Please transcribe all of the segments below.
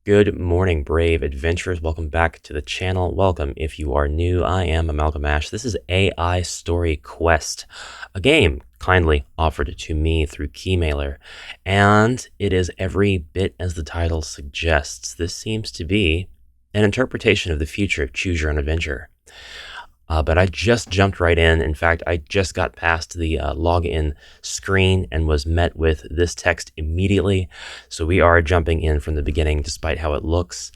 Good morning, brave adventurers. Welcome back to the channel. Welcome if you are new. I am Amalgam Ash. This is AI Story Quest, a game kindly offered to me through Keymailer, and it is every bit as the title suggests. This seems to be an interpretation of the future of Choose Your Own Adventure. But I just jumped right in. In fact, I just got past the login screen and was met with this text immediately. So we are jumping in from the beginning, despite how it looks.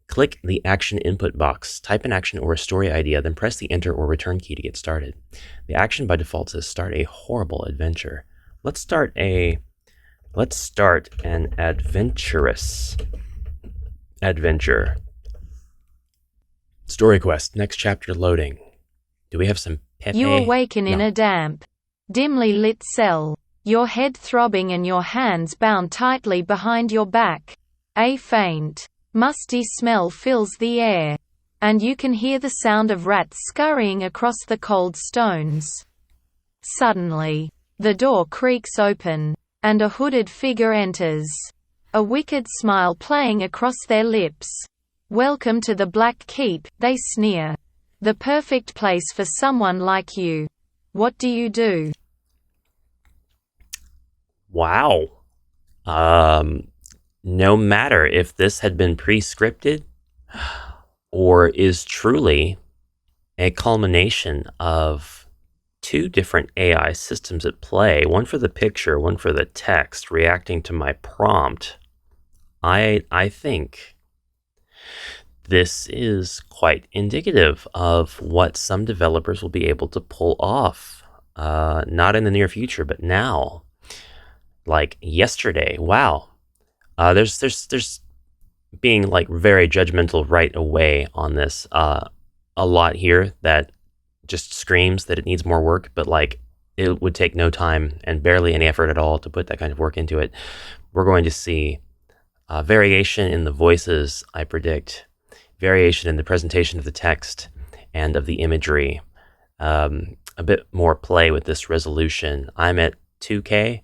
Click the action input box, type an action or a story idea, then press the enter or return key to get started. The action by default says start a horrible adventure. Let's start an adventurous adventure. Story quest, next chapter loading. Do we have some Pepe? You awaken in a damp, dimly lit cell, your head throbbing and your hands bound tightly behind your back. A faint, musty smell fills the air, and you can hear the sound of rats scurrying across the cold stones. Suddenly, the door creaks open, and a hooded figure enters, a wicked smile playing across their lips. "Welcome to the Black Keep," they sneer. "The perfect place for someone like you. What do you do?" Wow. No matter if this had been pre-scripted or is truly a culmination of two different AI systems at play, one for the picture, one for the text, reacting to my prompt, I think this is quite indicative of what some developers will be able to pull off, not in the near future, but now, like yesterday. Wow. There's being like very judgmental right away on this. A lot here that just screams that it needs more work, but like it would take no time and barely any effort at all to put that kind of work into it. We're going to see variation in the voices, I predict, variation in the presentation of the text and of the imagery, a bit more play with this resolution. I'm at 2K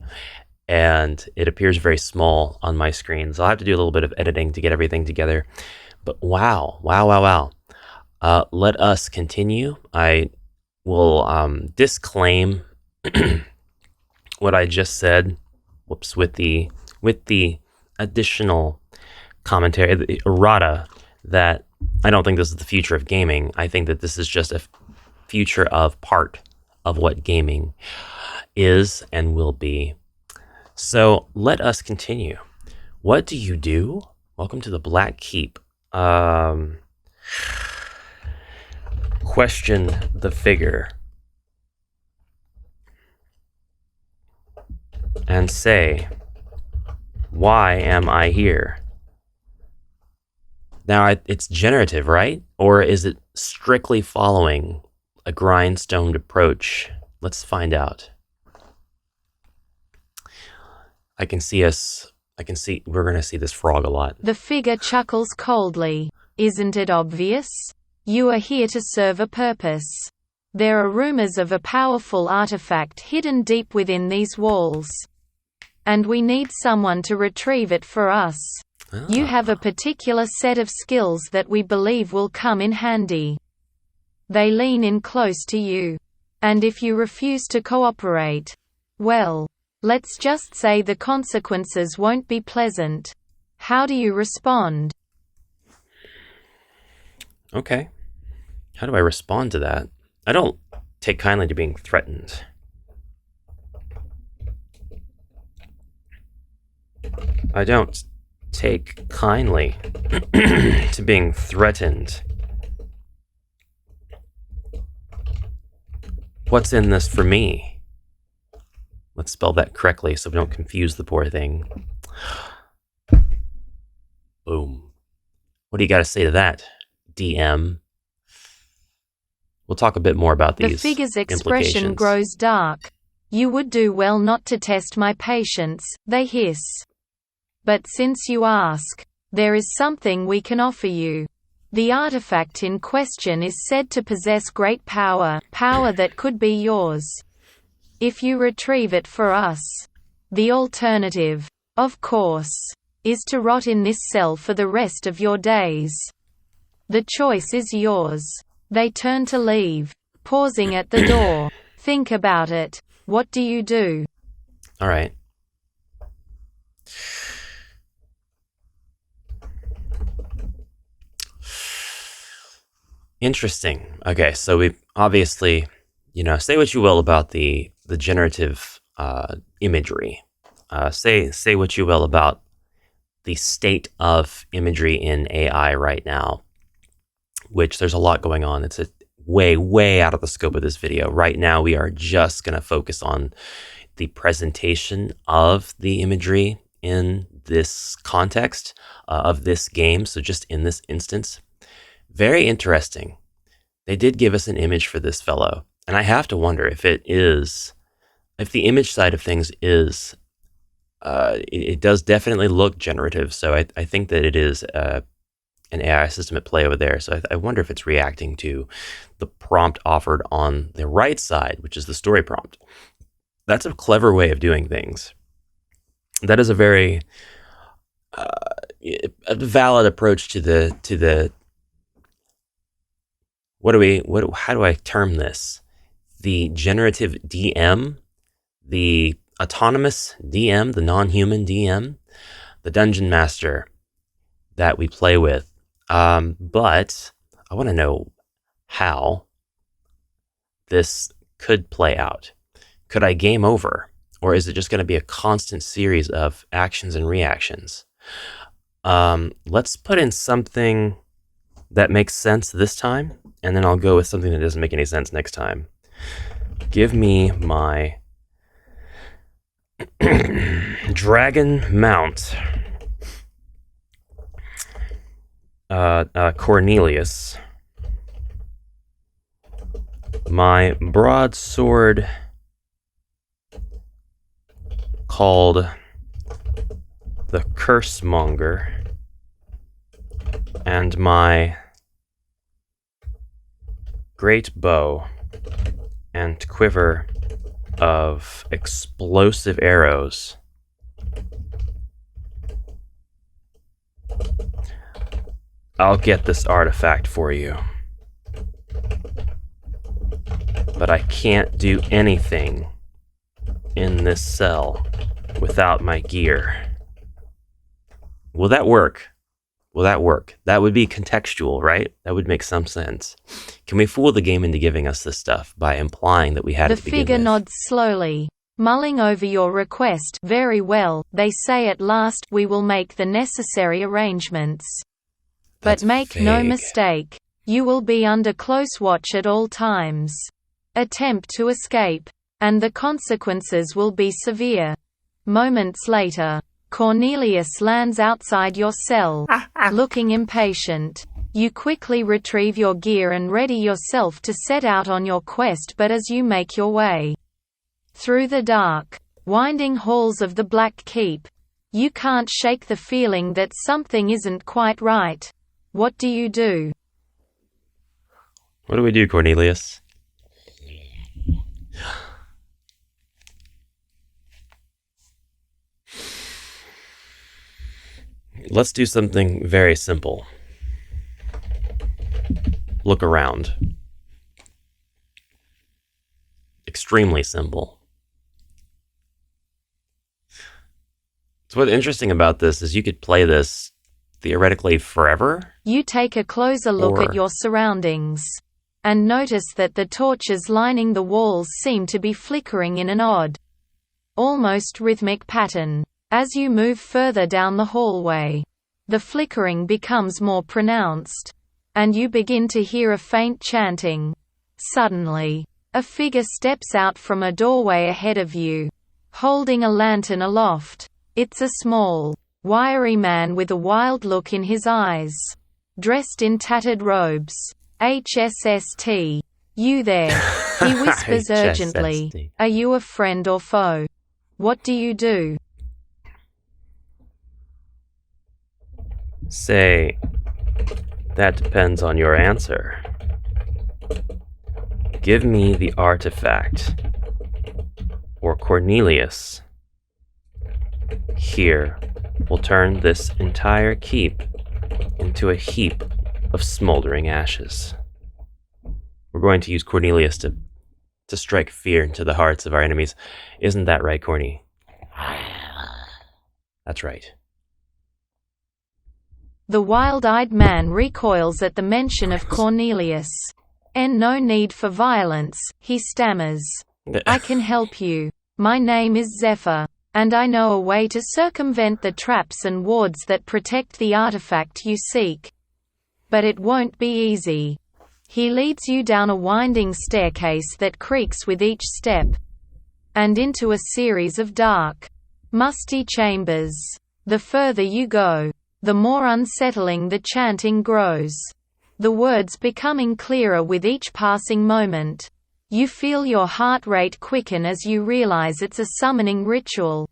and it appears very small on my screen, so I'll have to do a little bit of editing to get everything together. But wow. Let us continue. I will disclaim what I just said, with the additional commentary, the errata, that I don't think this is the future of gaming. I think that this is just a future of part of what gaming is and will be. So let us continue. What do you do? Welcome to the Black Keep. Question the figure and say, why am I here? Now, it's generative, right? Or is it strictly following a grindstone approach? Let's find out. We're going to see this frog a lot. The figure chuckles coldly. "Isn't it obvious? You are here to serve a purpose. There are rumors of a powerful artifact hidden deep within these walls, and we need someone to retrieve it for us. You have a particular set of skills that we believe will come in handy." They lean in close to you. "And if you refuse to cooperate, well, let's just say the consequences won't be pleasant. How do you respond?" Okay. How do I respond to that? I don't take kindly to being threatened. I don't take kindly to being threatened. What's in this for me? Let's spell that correctly so we don't confuse the poor thing. Boom. What do you got to say to that, DM? We'll talk a bit more about these. The figure's expression grows dark. "You would do well not to test my patience," they hiss. "But since you ask, there is something we can offer you. The artifact in question is said to possess great power that could be yours. If you retrieve it for us. The alternative, of course, is to rot in this cell for the rest of your days. The choice is yours. They turn to leave, pausing at the door. Think about it. What do you do? All right. Interesting. Okay, so we obviously, say what you will about the generative imagery. Say what you will about the state of imagery in AI right now, which there's a lot going on. It's way out of the scope of this video. Right now, we are just going to focus on the presentation of the imagery in this context of this game. So just in this instance, very interesting. They did give us an image for this fellow, and I have to wonder if the image side of things is, it does definitely look generative. So I think that it is an AI system at play over there. So I wonder if it's reacting to the prompt offered on the right side, which is the story prompt. That's a clever way of doing things. That is a very a valid approach to the how do I term this? The generative DM, the autonomous DM, the non-human DM, the dungeon master that we play with. But I want to know how this could play out. Could I game over? Or is it just going to be a constant series of actions and reactions? Let's put in something that makes sense this time, and then I'll go with something that doesn't make any sense next time. Give me my dragon mount. Cornelius. My broadsword called the Cursemonger, and my great bow and quiver of explosive arrows. I'll get this artifact for you. But I can't do anything in this cell without my gear. Will that work? That would be contextual, right? That would make some sense. Can we fool the game into giving us this stuff by implying that we had it to begin with? The figure nods slowly, mulling over your request. Very well, they say at last. We will make the necessary arrangements. But make no mistake, you will be under close watch at all times. Attempt to escape, and the consequences will be severe. Moments later, Cornelius lands outside your cell, looking impatient. You quickly retrieve your gear and ready yourself to set out on your quest, but as you make your way through the dark, winding halls of the Black Keep, you can't shake the feeling that something isn't quite right. What do you do? What do we do, Cornelius? Let's do something very simple. Look around. Extremely simple. So what's interesting about this is you could play this theoretically forever. You take a closer look at your surroundings and notice that the torches lining the walls seem to be flickering in an odd, almost rhythmic pattern. As you move further down the hallway, the flickering becomes more pronounced, and you begin to hear a faint chanting. Suddenly, a figure steps out from a doorway ahead of you, holding a lantern aloft. It's a small, wiry man with a wild look in his eyes, dressed in tattered robes. HSST. You there? He whispers urgently. Are you a friend or foe? What do you do? Say, that depends on your answer. Give me the artifact, or Cornelius, here, will turn this entire keep into a heap of smoldering ashes. We're going to use Cornelius to strike fear into the hearts of our enemies. Isn't that right, Corny? That's right. The wild-eyed man recoils at the mention of Cornelius. No need for violence, he stammers. I can help you. My name is Zephyr, and I know a way to circumvent the traps and wards that protect the artifact you seek. But it won't be easy. He leads you down a winding staircase that creaks with each step, and into a series of dark, musty chambers. The further you go, the more unsettling the chanting grows. The words becoming clearer with each passing moment. You feel your heart rate quicken as you realize it's a summoning ritual.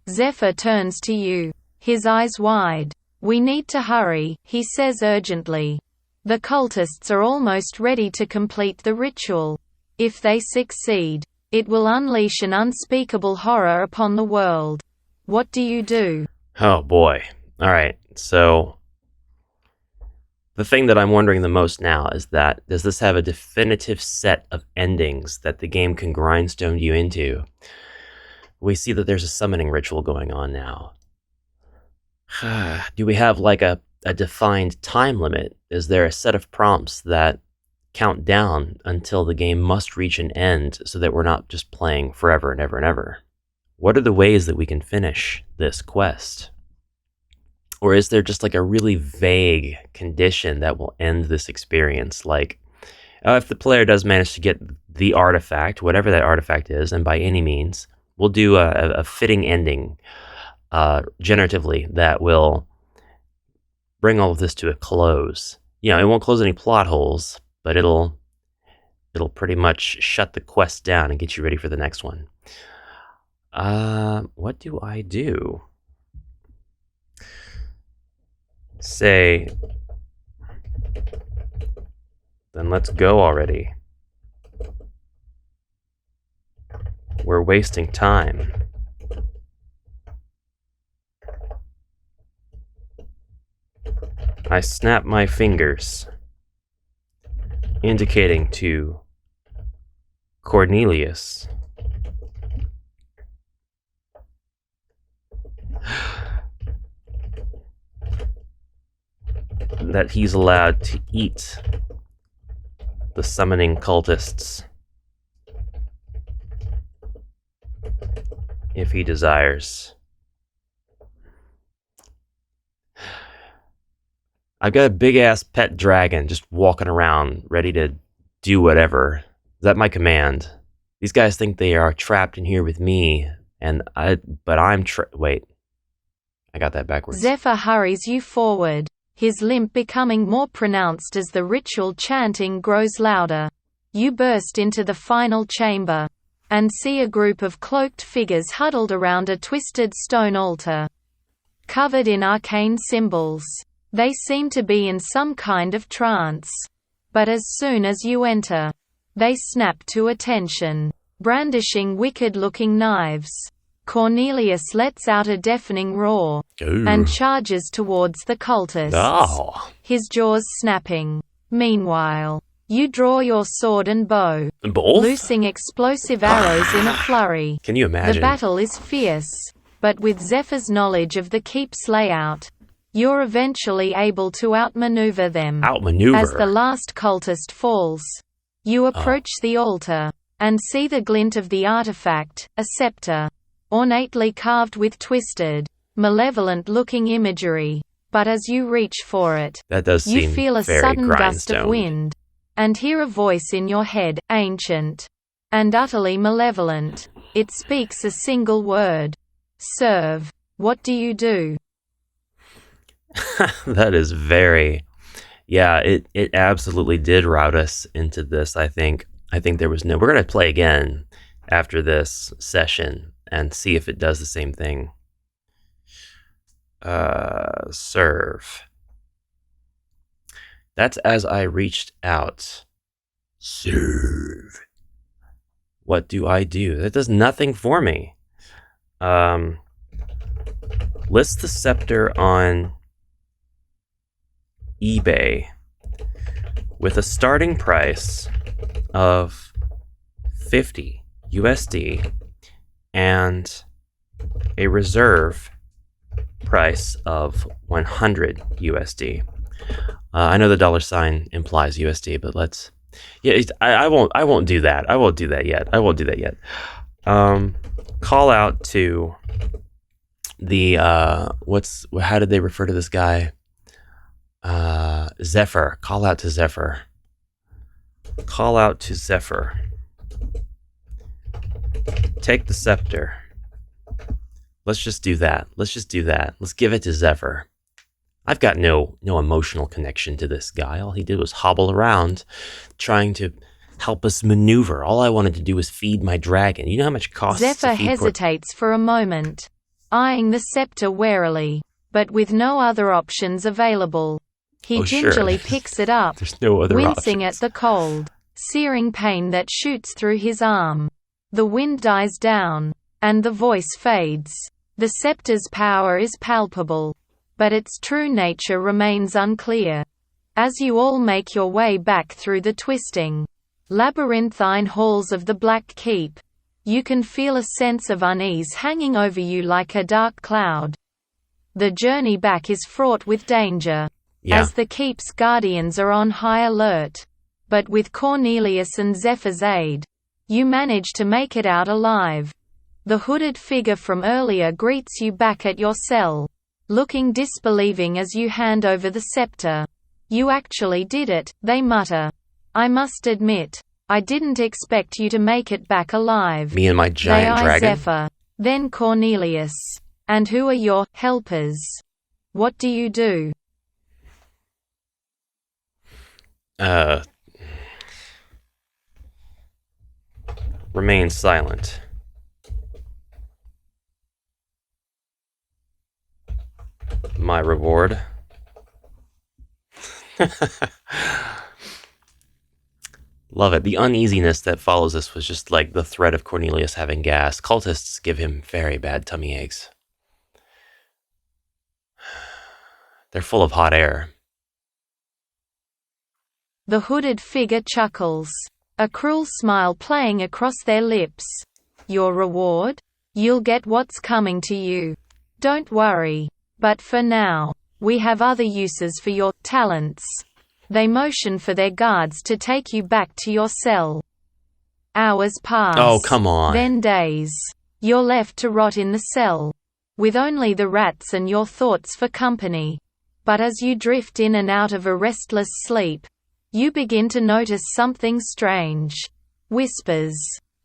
Zephyr turns to you, his eyes wide. We need to hurry, he says urgently. The cultists are almost ready to complete the ritual. If they succeed, it will unleash an unspeakable horror upon the world. What do you do? Oh boy. Alright, so the thing that I'm wondering the most now is that, does this have a definitive set of endings that the game can grindstone you into? We see that there's a summoning ritual going on now. Do we have like a defined time limit? Is there a set of prompts that count down until the game must reach an end so that we're not just playing forever and ever and ever? What are the ways that we can finish this quest? Or is there just like a really vague condition that will end this experience? Like, if the player does manage to get the artifact, whatever that artifact is, and by any means, we'll do a fitting ending generatively that will bring all of this to a close. You know, it won't close any plot holes, but it'll pretty much shut the quest down and get you ready for the next one. What do I do? Say, then let's go already. We're wasting time. I snap my fingers, indicating to Cornelius that he's allowed to eat the summoning cultists if he desires. I've got a big-ass pet dragon just walking around, ready to do whatever. Is at my command. These guys think they are trapped in here with me, but I'm wait. I got that backwards. Zephyr hurries you forward, his limp becoming more pronounced as the ritual chanting grows louder. You burst into the final chamber, and see a group of cloaked figures huddled around a twisted stone altar, covered in arcane symbols. They seem to be in some kind of trance. But as soon as you enter, they snap to attention, brandishing wicked-looking knives. Cornelius lets out a deafening roar, and charges towards the cultists, his jaws snapping. Meanwhile, you draw your sword and bow, loosing explosive arrows in a flurry. Can you imagine? The battle is fierce, but with Zephyr's knowledge of the keep's layout, you're eventually able to outmaneuver them. As the last cultist falls, you approach the altar, and see the glint of the artifact, a scepter, ornately carved with twisted, malevolent-looking imagery. But as you reach for it, you feel a sudden gust of wind, and hear a voice in your head, ancient and utterly malevolent. It speaks a single word: serve. What do you do? That is very... Yeah, it absolutely did route us into this, I think. I think there was no... We're going to play again after this session and see if it does the same thing. Serve. That's as I reached out. Serve. What do I do? That does nothing for me. List the scepter on eBay with a starting price of 50 USD and a reserve price of 100 USD. I know the dollar sign implies USD, but let's. Yeah, I won't do that. I won't do that yet. Call out to the how did they refer to this guy? Zephyr. Call out to Zephyr. Take the scepter. Let's just do that. Let's give it to Zephyr. I've got no emotional connection to this guy. All he did was hobble around trying to help us maneuver. All I wanted to do was feed my dragon. You know how much it costs to feed Zephyr hesitates for a moment, eyeing the scepter warily, but with no other options available. He gingerly picks it up, There's no other wincing options. at the cold, searing pain that shoots through his arm. The wind dies down, and the voice fades. The scepter's power is palpable, but its true nature remains unclear. As you all make your way back through the twisting, labyrinthine halls of the Black Keep, you can feel a sense of unease hanging over you like a dark cloud. The journey back is fraught with danger, as the Keep's guardians are on high alert. But with Cornelius and Zephyr's aid, you manage to make it out alive. The hooded figure from earlier greets you back at your cell, looking disbelieving as you hand over the scepter. "You actually did it," they mutter. "I must admit, I didn't expect you to make it back alive." Me and my giant they dragon. Zephyr, then Cornelius. "And who are your helpers? What do you do?" Remain silent. My reward. Love it. The uneasiness that follows this was just like the threat of Cornelius having gas. Cultists give him very bad tummy aches. They're full of hot air. The hooded figure chuckles, a cruel smile playing across their lips. "Your reward? You'll get what's coming to you. Don't worry. But for now, we have other uses for your talents." They motion for their guards to take you back to your cell. Hours pass. Oh, come on. Then days. You're left to rot in the cell, with only the rats and your thoughts for company. But as you drift in and out of a restless sleep, you begin to notice something strange. Whispers.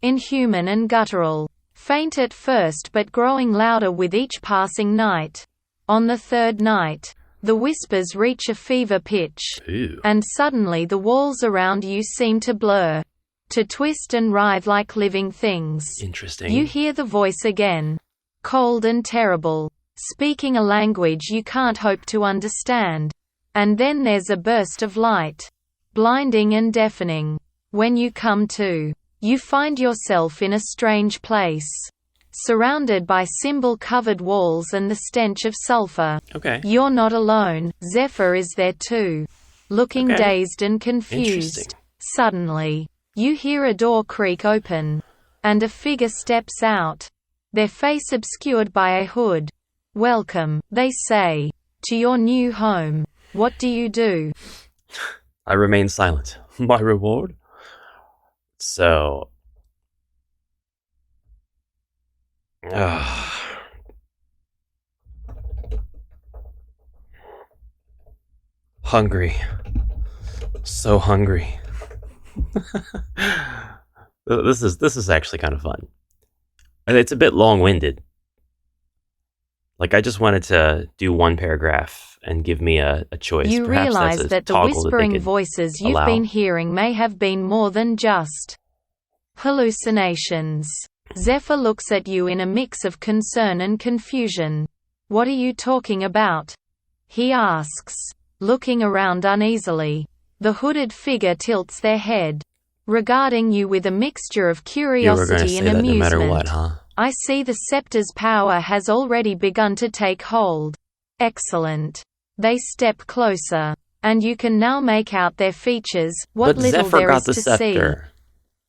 Inhuman and guttural. Faint at first but growing louder with each passing night. On the third night, the whispers reach a fever pitch, and suddenly the walls around you seem to blur, to twist and writhe like living things. Interesting. You hear the voice again, cold and terrible, speaking a language you can't hope to understand. And then there's a burst of light, blinding and deafening. When you come to, you find yourself in a strange place, surrounded by symbol-covered walls and the stench of sulfur. Okay. You're not alone. Zephyr is there too, looking dazed and confused. Suddenly, you hear a door creak open, and a figure steps out, their face obscured by a hood. "Welcome," they say, "to your new home. What do you do?" I remain silent. My reward? So... hungry. So hungry. This is actually kind of fun. And it's a bit long-winded. Like, I just wanted to do one paragraph and give me a choice. You Perhaps realize that's a that the toggle that they whispering could voices you've allow. been hearing may have been more than just hallucinations. Zephyr looks at you in a mix of concern and confusion. "What are you talking about?" he asks, looking around uneasily. The hooded figure tilts their head, regarding you with a mixture of You were going to curiosity say and that no amusement. matter what, huh? I see the scepter's power has already begun to take hold. Excellent. They step closer. And you can now make out their features, what But little Zephyr there got is the to see. scepter.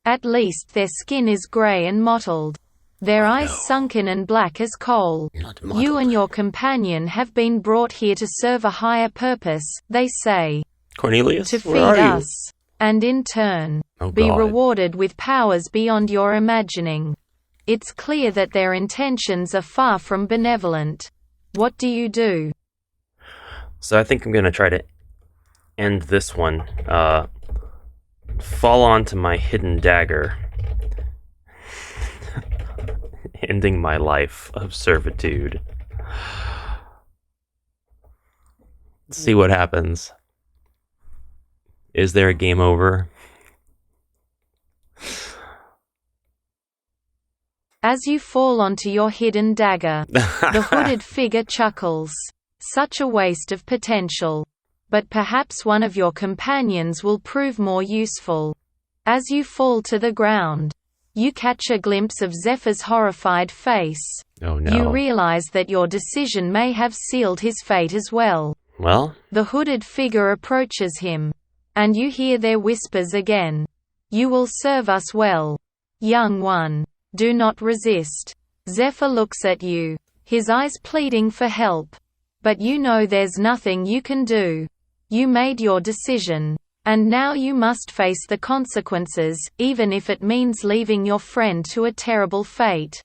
At least their skin is grey and mottled. Their eyes no. sunken and black as coal. Not You mottled. and your companion have been brought here to serve a higher purpose, they say. Cornelius, To where feed are you? us. And in turn, Oh, be God. rewarded with powers beyond your imagining. It's clear that their intentions are far from benevolent. What do you do? So I think I'm going to try to end this one. Fall onto my hidden dagger. Ending my life of servitude. Let's see what happens. Is there a game over? As you fall onto your hidden dagger, the hooded figure chuckles. Such a waste of potential. But perhaps one of your companions will prove more useful. As you fall to the ground, you catch a glimpse of Zephyr's horrified face. Oh no. You realize that your decision may have sealed his fate as well. Well? The hooded figure approaches him. And you hear their whispers again. You will serve us well. Young one. Do not resist. Zephyr looks at you, his eyes pleading for help. But you know there's nothing you can do. You made your decision. And now you must face the consequences, even if it means leaving your friend to a terrible fate.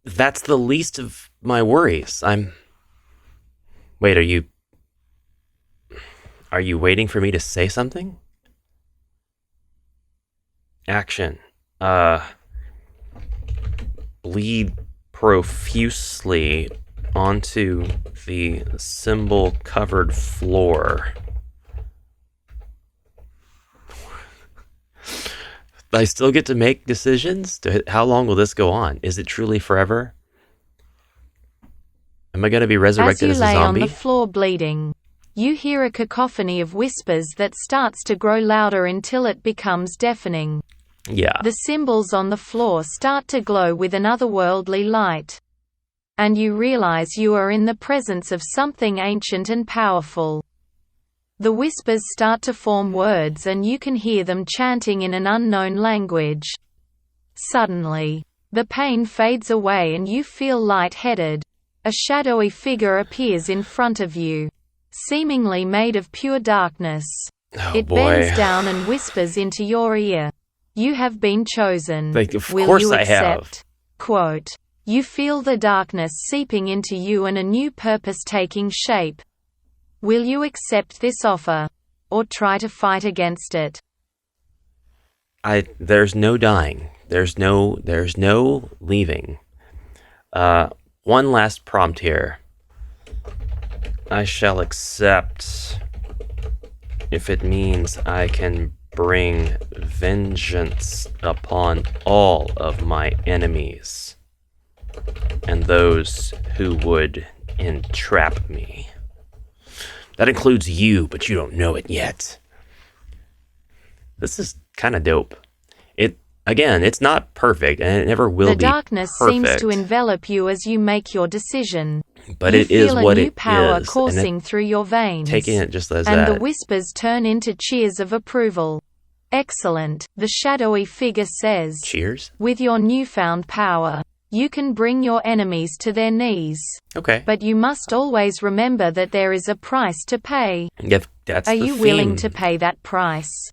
That's the least of my worries. Wait, are you waiting for me to say something? Action. Bleed profusely onto the symbol-covered floor. I still get to make decisions? How long will this go on? Is it truly forever? Am I going to be resurrected as a As you lay zombie? on the floor bleeding, you hear a cacophony of whispers that starts to grow louder until it becomes deafening. Yeah. The symbols on the floor start to glow with an otherworldly light. And you realize you are in the presence of something ancient and powerful. The whispers start to form words and you can hear them chanting in an unknown language. Suddenly, the pain fades away and you feel light-headed. A shadowy figure appears in front of you, seemingly made of pure darkness. Oh, It boy. bends down and whispers into your ear. You have been chosen. Of Will course you I have. accept? Quote, you feel the darkness seeping into you and a new purpose taking shape. Will you accept this offer? Or try to fight against it? There's no dying. There's no leaving. One last prompt here. I shall accept if it means I can bring vengeance upon all of my enemies and those who would entrap me. That includes you, but you don't know it yet. This is kind of dope. It's not perfect, and it never will be The darkness perfect. seems to envelop you as you make your decision. But you it is feel what a new it power is. coursing through your veins. Taking it just as and that. the whispers turn into cheers of approval. Excellent, the shadowy figure says. Cheers? With your newfound power, you can bring your enemies to their knees. Okay. But you must always remember that there is a price to pay. Yeah, that's Are the you theme. willing to pay that price?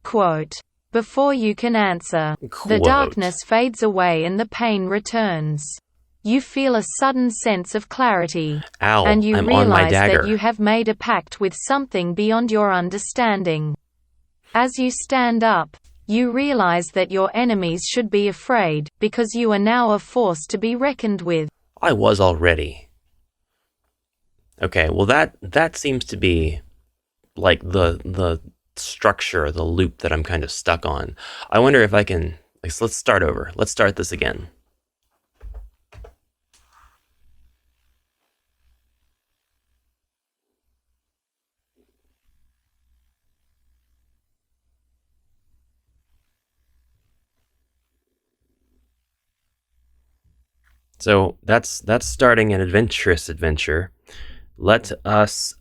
Quote. Before you can answer, the Quote. darkness fades away and the pain returns. You feel a sudden sense of clarity. Ow, and you I'm on my realize dagger. that you have made a pact with something beyond your understanding. As you stand up, you realize that your enemies should be afraid, because you are now a force to be reckoned with. I was already. Okay, well that seems to be like the structure, the loop that I'm kind of stuck on. I wonder if I can, let's start over. Let's start this again. So that's starting an adventurous adventure. Let us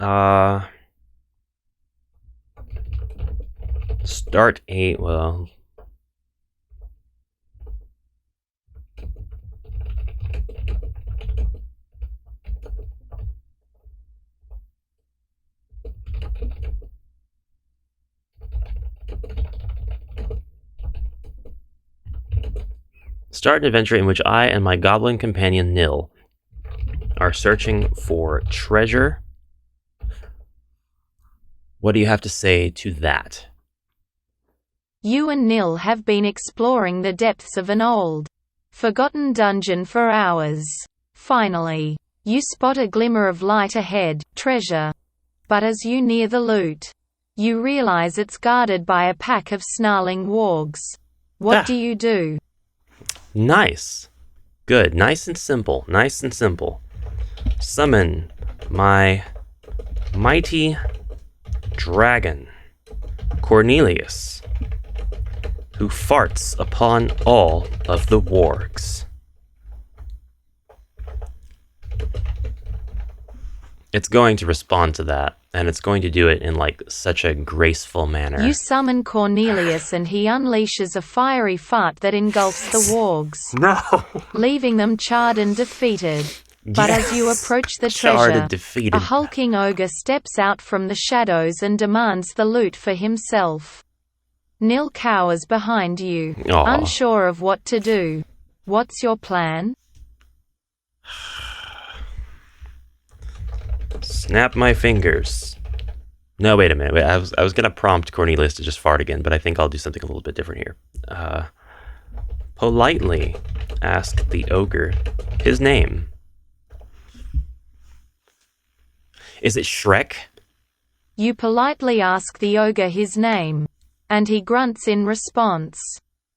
start a start an adventure in which I and my goblin companion Nil are searching for treasure. What do you have to say to that? You and Nil have been exploring the depths of an old, forgotten dungeon for hours. Finally, you spot a glimmer of light ahead, treasure. But as you near the loot, you realize it's guarded by a pack of snarling wargs. What do you do? Nice. Good. Nice and simple. Nice and simple. Summon my mighty dragon, Cornelius, who farts upon all of the wargs. It's going to respond to that, and it's going to do it in like such a graceful manner. You summon Cornelius and he unleashes a fiery fart that engulfs the wargs, leaving them charred and defeated. But as you approach the treasure, a hulking ogre steps out from the shadows and demands the loot for himself. Nil cowers behind you, unsure of what to do. What's your plan? Snap my fingers. No, wait a minute. I was going to prompt Cornelius to just fart again, but I think I'll do something a little bit different here. Politely ask the ogre his name. Is it Shrek? You politely ask the ogre his name, and he grunts in response.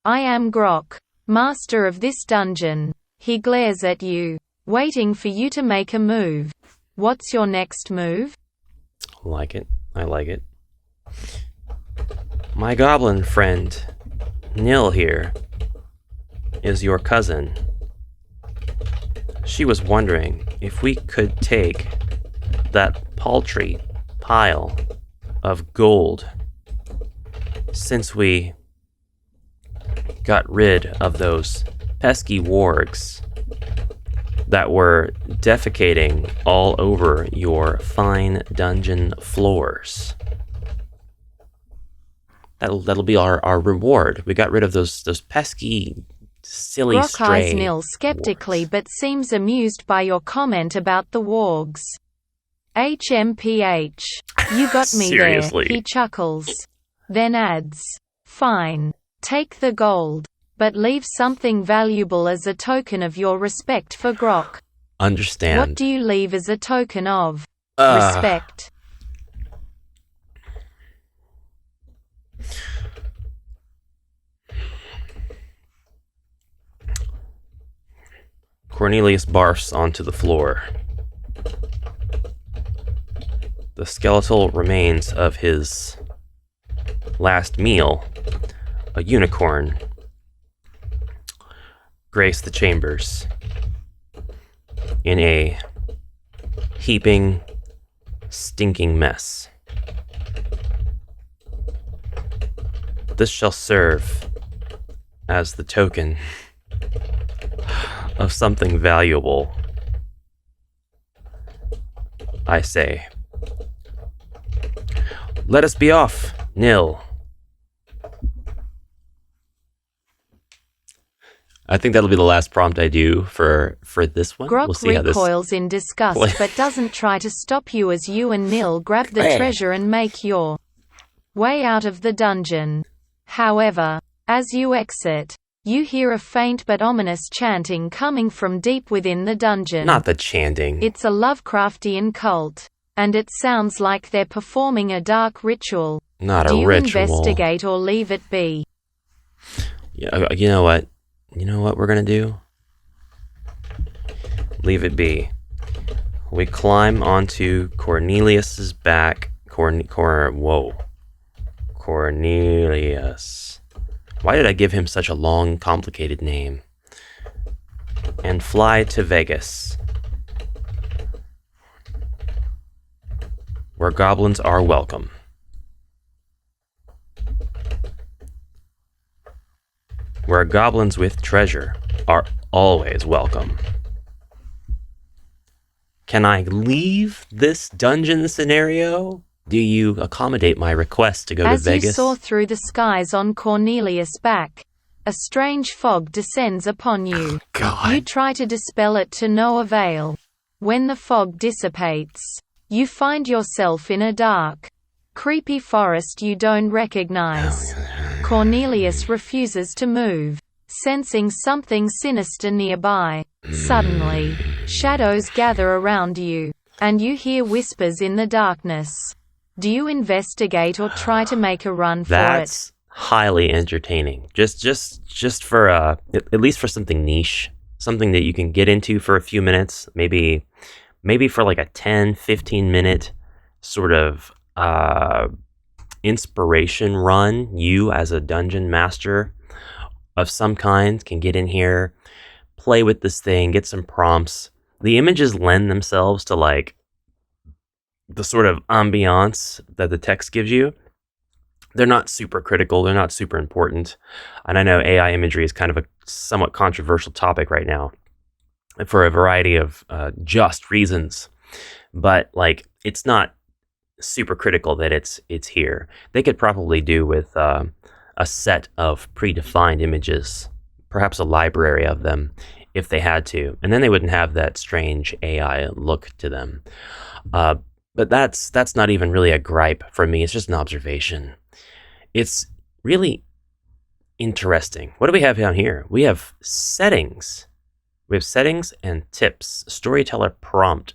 I am Grok, master of this dungeon. He glares at you, waiting for you to make a move. What's your next move? I like it. My goblin friend, Nil here, is your cousin. She was wondering if we could take that paltry pile of gold, since we got rid of those pesky wargs that were defecating all over your fine dungeon floors. That'll be our reward. We got rid of those pesky, silly, Grok stray eyes Nil skeptically wargs. but seems amused by your comment about the wargs. HMPH. You got me Seriously. there, he chuckles. Then adds, fine. Take the gold. But leave something valuable as a token of your respect for Grok. Understand. What do you leave as a token of respect? Cornelius barfs onto the floor. The skeletal remains of his last meal, a unicorn, grace the chambers in a heaping, stinking mess. This shall serve as the token of something valuable. I say, let us be off, Nil. I think that'll be the last prompt I do for this one. Grok We'll see how this recoils in disgust but doesn't try to stop you as you and Nil grab the treasure and make your way out of the dungeon. However, as you exit, you hear a faint but ominous chanting coming from deep within the dungeon. Not the chanting. It's a Lovecraftian cult, and it sounds like they're performing a dark ritual. Not a ritual. Do you ritual. investigate or leave it be? Yeah, you know what? You know what we're gonna do? Leave it be. We climb onto Cornelius's back. Cornelius. Why did I give him such a long, complicated name? and fly to Vegas, where goblins are welcome. Where goblins with treasure are always welcome. Can I leave this dungeon scenario? Do you accommodate my request to go to Vegas? As you soar through the skies on Cornelius' back, a strange fog descends upon you. Oh, God. You try to dispel it to no avail. When the fog dissipates, you find yourself in a dark, creepy forest you don't recognize. Cornelius refuses to move, sensing something sinister nearby. Suddenly, shadows gather around you, and you hear whispers in the darkness. Do you investigate or try to make a run for it? That's highly entertaining. Just for at least for something niche, something that you can get into for a few minutes, maybe for like a 10-15 minute sort of inspiration run. You as a dungeon master of some kind can get in here, play with this thing, get some prompts. The images lend themselves to like the sort of ambiance that the text gives you. They're not super critical. They're not super important. And I know AI imagery is kind of a somewhat controversial topic right now for a variety of just reasons. But like, it's not super critical that it's here. They could probably do with a set of predefined images, perhaps a library of them, if they had to. And then they wouldn't have that strange AI look to them. But that's not even really a gripe for me. It's just an observation. It's really interesting. What do we have down here? We have settings. We have settings and tips. Storyteller prompt.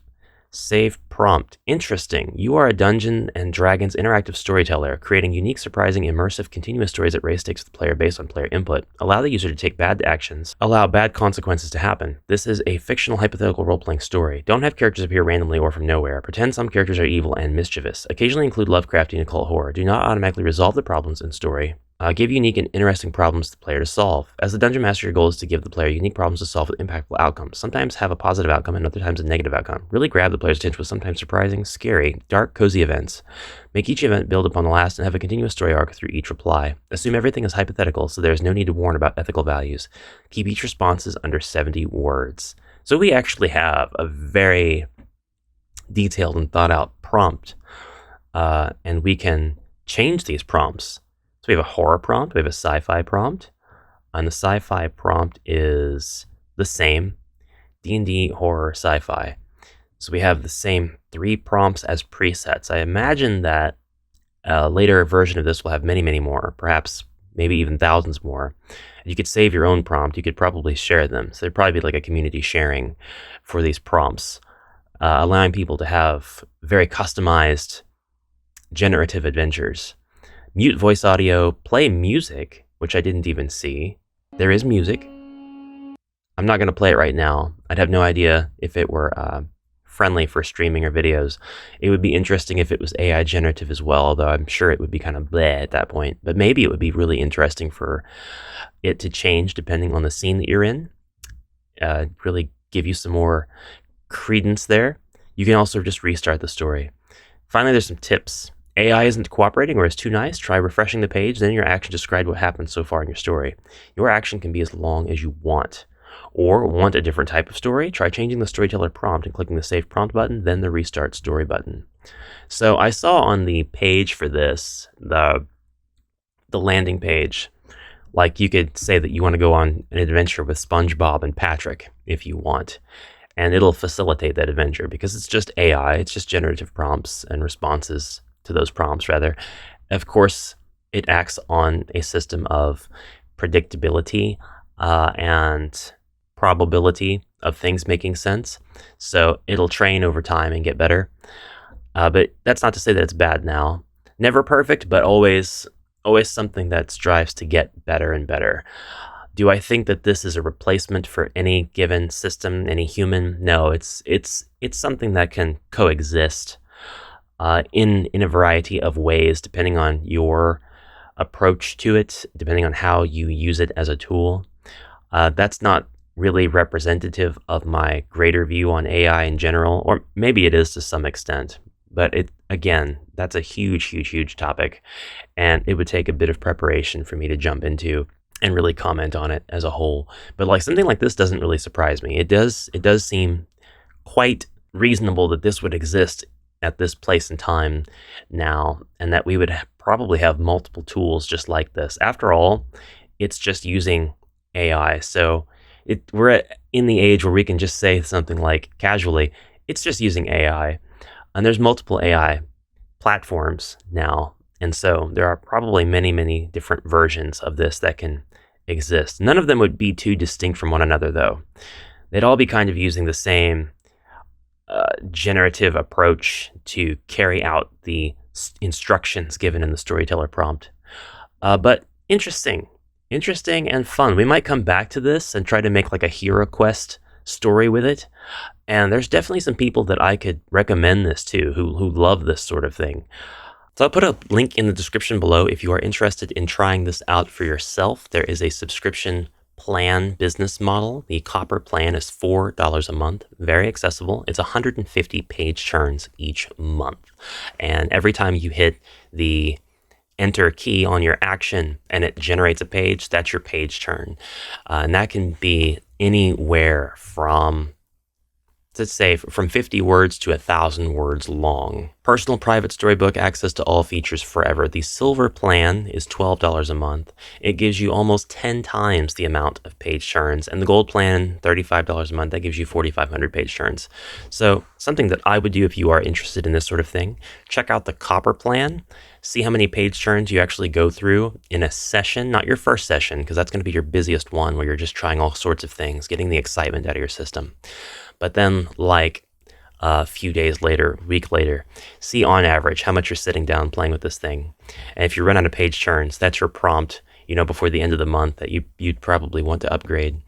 Save prompt. Interesting. You are a Dungeons and Dragons interactive storyteller, creating unique, surprising, immersive, continuous stories that raise stakes with the player based on player input. Allow the user to take bad actions. Allow bad consequences to happen. This is a fictional, hypothetical role-playing story. Don't have characters appear randomly or from nowhere. Pretend some characters are evil and mischievous. Occasionally include Lovecraftian and occult horror. Do not automatically resolve the problems in story. Give unique and interesting problems to the player to solve. As the Dungeon Master, your goal is to give the player unique problems to solve with impactful outcomes. Sometimes have a positive outcome and other times a negative outcome. Really grab the player's attention with sometimes surprising, scary, dark, cozy events. Make each event build upon the last and have a continuous story arc through each reply. Assume everything is hypothetical, so there is no need to warn about ethical values. Keep each responses under 70 words. So we actually have a very detailed and thought out prompt, and we can change these prompts. So we have a horror prompt, we have a sci-fi prompt, and the sci-fi prompt is the same, D&D, horror, sci-fi. So we have the same 3 prompts as presets. I imagine that a later version of this will have many, many more, perhaps maybe even thousands more. You could save your own prompt, you could probably share them. So there'd probably be like a community sharing for these prompts, allowing people to have very customized generative adventures. Mute voice audio, play music, which I didn't even see. There is music. I'm not going to play it right now. I'd have no idea if it were friendly for streaming or videos. It would be interesting if it was AI generative as well, although I'm sure it would be kind of bleh at that point. But maybe it would be really interesting for it to change depending on the scene that you're in. Really give you some more credence there. You can also just restart the story. Finally, there's some tips. AI isn't cooperating or is too nice. Try refreshing the page, then your action describes what happened so far in your story. Your action can be as long as you want. Or want a different type of story? Try changing the storyteller prompt and clicking the save prompt button, then the restart story button. So I saw on the page for this, the landing page, like you could say that you want to go on an adventure with SpongeBob and Patrick if you want. And it'll facilitate that adventure because it's just AI, it's just generative prompts and responses to those prompts, rather. Of course, it acts on a system of predictability and probability of things making sense. So it'll train over time and get better. But that's not to say that it's bad now. Never perfect, but always something that strives to get better and better. Do I think that this is a replacement for any given system, any human? No, it's something that can coexist in a variety of ways, depending on your approach to it, depending on how you use it as a tool. That's not really representative of my greater view on AI in general, or maybe it is to some extent. But again, that's a huge topic, and it would take a bit of preparation for me to jump into and really comment on it as a whole. But like something like this doesn't really surprise me. It does seem quite reasonable that this would exist at this place and time now, and that we would probably have multiple tools just like this. After all, it's just using AI. So we're in the age where we can just say something like casually, it's just using AI. And there's multiple AI platforms now. And so there are probably many different versions of this that can exist. None of them would be too distinct from one another, though. They'd all be kind of using the same generative approach to carry out the instructions given in the storyteller prompt. But interesting and fun. We might come back to this and try to make like a HeroQuest story with it. And there's definitely some people that I could recommend this to who love this sort of thing. So I'll put a link in the description below if you are interested in trying this out for yourself. There is a subscription plan business model. The copper plan is $4 a month, very accessible. It's 150 page turns each month. And every time you hit the enter key on your action and it generates a page, that's your page turn. And that can be anywhere from, let's say, from 50 words to 1,000 words long. Personal private storybook, access to all features forever. The silver plan is $12 a month. It gives you almost 10 times the amount of page turns. And the gold plan, $35 a month, that gives you 4,500 page turns. So something that I would do if you are interested in this sort of thing, check out the copper plan. See how many page turns you actually go through in a session, not your first session, because that's going to be your busiest one where you're just trying all sorts of things, getting the excitement out of your system. But then, like a few days later, week later, see on average how much you're sitting down playing with this thing. And if you run out of page turns, that's your prompt, before the end of the month that you'd probably want to upgrade.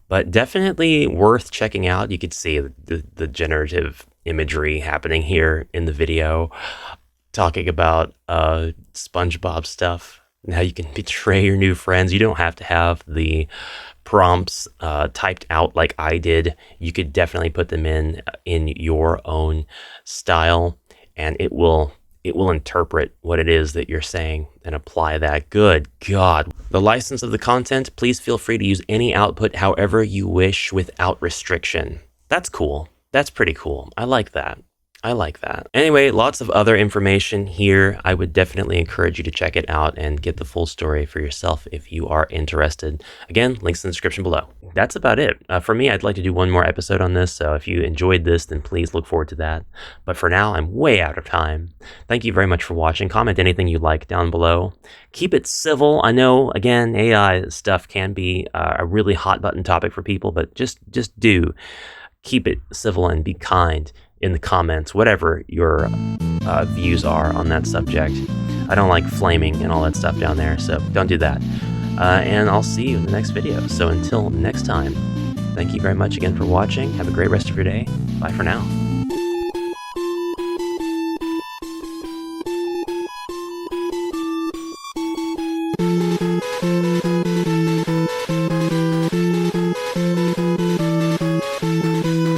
But definitely worth checking out. You could see the generative imagery happening here in the video, talking about SpongeBob stuff and how you can betray your new friends. You don't have to have the prompts typed out like I did. You could definitely put them in your own style, and it will interpret what it is that you're saying and apply that. Good God. The license of the content, please feel free to use any output however you wish without restriction. That's cool. That's pretty cool. I like that. Anyway, lots of other information here. I would definitely encourage you to check it out and get the full story for yourself if you are interested. Again, links in the description below. That's about it. For me, I'd like to do one more episode on this, so if you enjoyed this, then please look forward to that. But for now, I'm way out of time. Thank you very much for watching. Comment anything you like down below. Keep it civil. I know, again, AI stuff can be a really hot button topic for people, but just do keep it civil and be kind in the comments, whatever your views are on that subject. I don't like flaming and all that stuff down there, so don't do that. And I'll see you in the next video. So until next time, thank you very much again for watching. Have a great rest of your day. Bye for now.